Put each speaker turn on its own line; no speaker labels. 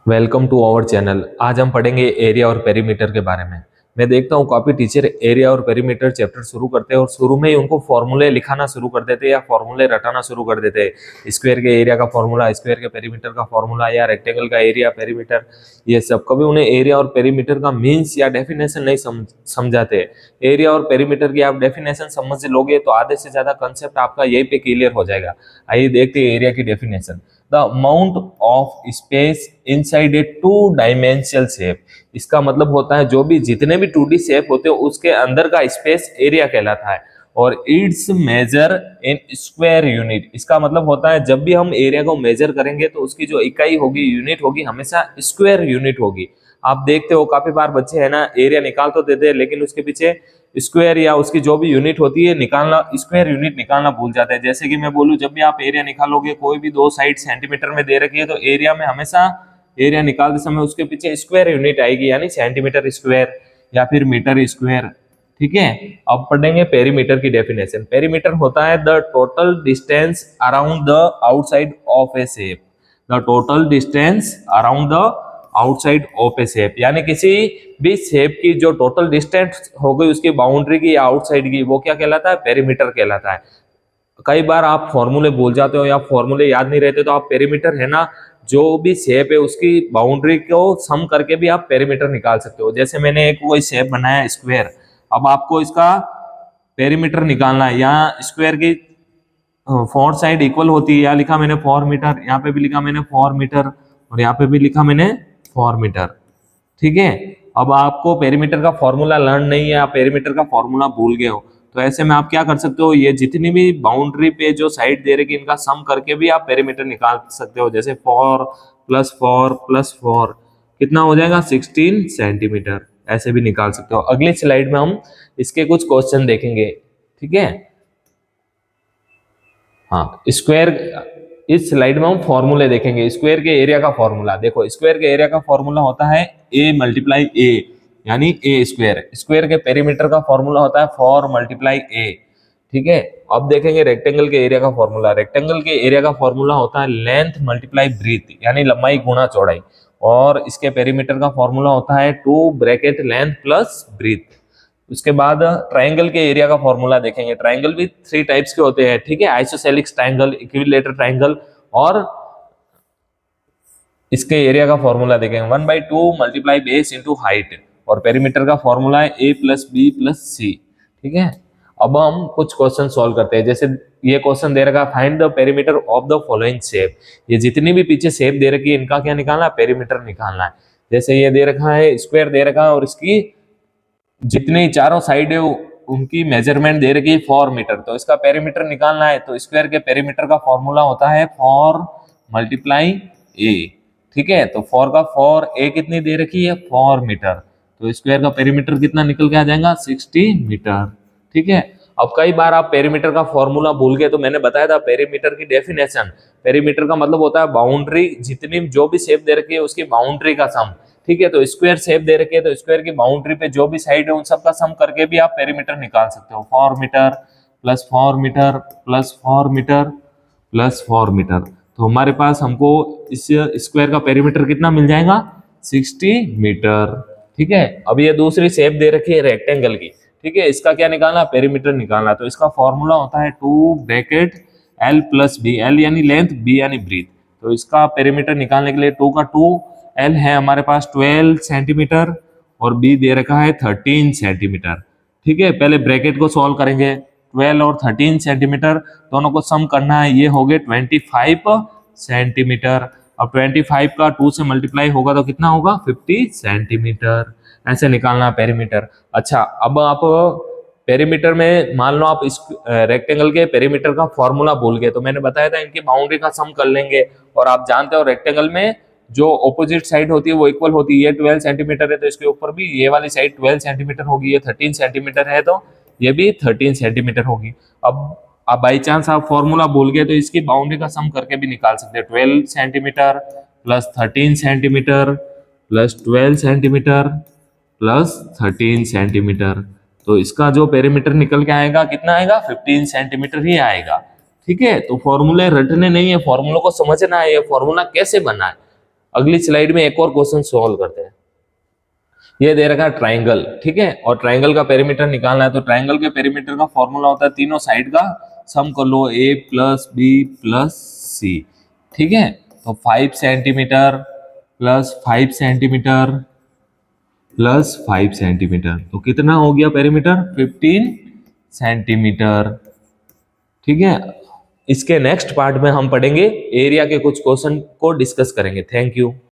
Welcome to our channel. आज हम पढ़ेंगे एरिया और पेरीमीटर के बारे में। मैं देखता हूँ काफी टीचर एरिया और पेरीमीटर चैप्टर शुरू करते हैं और शुरू में ही उनको फॉर्मूले लिखाना शुरू कर देते हैं या फॉर्मूले रटाना शुरू कर देते हैं। स्क्वायर के एरिया का फॉर्मूला, स्क्वायर के पेरीमीटर का फॉर्मूला या रेक्टेंगल का एरिया पेरीमीटर, ये सब। कभी उन्हें एरिया और पेरीमीटर का मीन्स या डेफिनेशन नहीं समझाते। एरिया और पेरीमीटर की आप डेफिनेशन समझ लोगे तो आधे से ज्यादा कंसेप्ट आपका यहीं पे क्लियर हो जाएगा। आइए देखते हैं एरिया की definition. The amount of space inside a two dimensional shape. इसका मतलब होता है जो भी जितने भी 2D शेप होते हैं उसके अंदर का स्पेस एरिया कहलाता है। और it's measure in square unit. इसका मतलब होता है जब भी हम एरिया को मेजर करेंगे तो उसकी जो इकाई होगी, यूनिट होगी, हमेशा स्क्वायर यूनिट होगी। आप देखते हो काफी बार बच्चे है ना, एरिया निकाल तो देते हैं लेकिन उसके पीछे स्क्वायर या उसकी जो भी यूनिट होती है निकालना, स्क्वायर यूनिट निकालना भूल जाते हैं। जैसे कि मैं बोलूं, जब भी आप एरिया निकालोगे, कोई भी दो साइड सेंटीमीटर में दे रखी है तो एरिया में हमेशा एरिया निकालते समय उसके पीछे स्क्वायर यूनिट आएगी, यानी सेंटीमीटर स्क्वायर या फिर मीटर स्क्वायर। ठीक है। अब पढ़ेंगे पेरीमीटर की डेफिनेशन। पेरीमीटर होता है the total distance around the outside of A shape. The total distance around the outside of A shape, यानी किसी भी शेप की जो टोटल डिस्टेंस हो गई उसकी बाउंड्री की या आउटसाइड की, वो क्या कहलाता है? पेरीमीटर कहलाता है। कई बार आप फॉर्मूले भूल जाते हो या फॉर्मूले याद नहीं रहते तो आप पेरीमीटर है ना, जो भी शेप है उसकी बाउंड्री को सम करके भी आप पेरीमीटर निकाल सकते हो। जैसे मैंने एक कोई शेप बनाया स्क्वायर, अब आपको इसका पेरीमीटर निकालना है। यहाँ स्क्वायर की फोर साइड इक्वल होती है, यहाँ लिखा मैंने 4 मीटर, यहाँ पे भी लिखा मैंने 4 मीटर और यहाँ पे भी लिखा मैंने 4 मीटर। ठीक है। अब आपको पेरीमीटर का फॉर्मूला लर्न नहीं है, आप पेरीमीटर का फॉर्मूला भूल गए हो, तो ऐसे में आप क्या कर सकते हो, ये जितनी भी बाउंड्री पे जो साइड दे रखी इनका सम करके भी आप पेरीमीटर निकाल सकते हो। जैसे 4 + 4 + 4 कितना हो जाएगा? 16 सेंटीमीटर। ऐसे भी निकाल सकते हो। अगली स्लाइड में हम इसके कुछ क्वेश्चन देखेंगे। ठीक है। हाँ, स्क्वायर, इस स्लाइड में हम फॉर्मूले देखेंगे। स्क्वायर के एरिया का फॉर्मूला देखो। स्क्वायर के एरिया का फॉर्मूला होता है a × a, यानी a स्क्वायर। स्क्वायर के पेरीमीटर का फॉर्मूला होता है 4 × a। ठीक है। अब देखेंगे रेक्टेंगल के एरिया का फॉर्मूला। रेक्टेंगल के एरिया का फॉर्मूला होता है लेंथ × ब्रीथ, यानी लंबाई गुणा चौड़ाई। और इसके पेरीमीटर का फॉर्मूला होता है 2 ब्रैकेट लेंथ प्लस ब्रीथ। उसके बाद ट्रायंगल के एरिया का फॉर्मूला देखेंगे। ट्रायंगल भी 3 टाइप्स के होते हैं। ठीक है। आइसोसेलिक्स ट्रायंगल, इक्विलेटरल ट्रायंगल, और इसके एरिया का फॉर्मूला देखेंगे 1/2 × बेस × हाइट। और पेरीमीटर का फॉर्मूला है a + b + c। ठीक है। अब हम कुछ क्वेश्चन सॉल्व करते हैं। जैसे ये क्वेश्चन दे रखा है, find the perimeter of the following shape. ये जितनी भी पीछे शेप दे रखी है इनका क्या निकालना है? पेरीमीटर निकालना है। जैसे ये दे रखा है स्क्वायर दे रखा है और इसकी जितनी चारों साइड है उनकी मेजरमेंट दे रखी है 4 मीटर, तो इसका पेरीमीटर निकालना है। तो स्क्वायर के पेरीमीटर का फॉर्मूला होता है 4 × a। ठीक है। तो 4 का 4, a कितनी दे रखी है? 4 मीटर। तो स्क्वायर का पेरीमीटर कितना निकल के आ जाएगा? 60 मीटर। ठीक है। अब कई बार आप पेरीमीटर का फॉर्मूला भूल गए तो मैंने बताया था पेरीमीटर की डेफिनेशन। पेरीमीटर का मतलब होता है बाउंड्री, जितनी जो भी शेप दे रखी है उसकी बाउंड्री का सम। ठीक है। तो स्क्वायर शेप दे रखी है तो स्क्वायर की बाउंड्री पे जो भी साइड है उन सब का सम करके भी आप पेरीमीटर निकाल सकते हो। 4 मीटर + 4 मीटर + 4 मीटर + 4 मीटर। तो हमारे पास हमको इस स्क्वायर का पेरीमीटर कितना मिल जाएगा? 60 मीटर। ठीक है। अब ये दूसरी शेप दे रखी है रेक्टेंगल की। ठीक है। इसका क्या निकालना? पेरीमीटर निकालना। तो इसका फॉर्मूला होता है 2 ब्रैकेट l + b। l यानी लेंथ, b यानी ब्रीथ। तो इसका पेरीमीटर निकालने के लिए 2 का 2, l है हमारे पास 12 सेंटीमीटर और b दे रखा है 13 सेंटीमीटर। ठीक है। पहले ब्रैकेट को सॉल्व करेंगे। 12 और 13 सेंटीमीटर दोनों को सम करना है, ये हो गए 25 सेंटीमीटर। अब 25 का 2 से मल्टीप्लाई होगा तो कितना होगा? 50 सेंटीमीटर। ऐसे निकालना पेरीमीटर। अच्छा, अब आप पेरीमीटर में मान लो आप इस रेक्टेंगल के पेरीमीटर का फॉर्मूला भूल गए तो मैंने बताया था इनकी बाउंड्री का सम कर लेंगे। और आप जानते हो रेक्टेंगल में जो ऑपोजिट साइड होती है वो इक्वल होती है। ये 12 सेंटीमीटर है तो इसके ऊपर भी ये वाली साइड 12 सेंटीमीटर होगी। ये 13 सेंटीमीटर है तो ये भी 13 सेंटीमीटर होगी। अब बाई चांस आप फॉर्मूला भूल गए तो इसकी बाउंड्री का सम करके भी निकाल सकते हैं। 12 सेंटीमीटर + 13 सेंटीमीटर + 12 सेंटीमीटर + 13 सेंटीमीटर। तो इसका जो पेरीमीटर निकल के आएगा कितना आएगा? 15 सेंटीमीटर ही आएगा। ठीक है। तो फॉर्मूले रटने नहीं है, फॉर्मूलों को समझना है, ये फॉर्मूला कैसे बना है। अगली स्लाइड में एक और क्वेश्चन सॉल्व करते हैं। ये दे रखा है ट्राइंगल, ठीक है, और ट्राइंगल का पेरीमीटर निकालना है। तो ट्राइंगल के पेरीमीटर का फॉर्मूला होता है तीनों साइड का सम कर लो, a प्लस बी प्लस सी, ठीक है। तो 5 centimetre plus 5 centimetre plus 5 centimetre, तो कितना हो गया पेरीमीटर? 15 सेंटीमीटर, ठीक है। इसके नेक्स्ट पार्ट में हम पढ़ेंगे एरिया के कुछ क्वेश्चन को डिस्कस करेंगे। Thank you.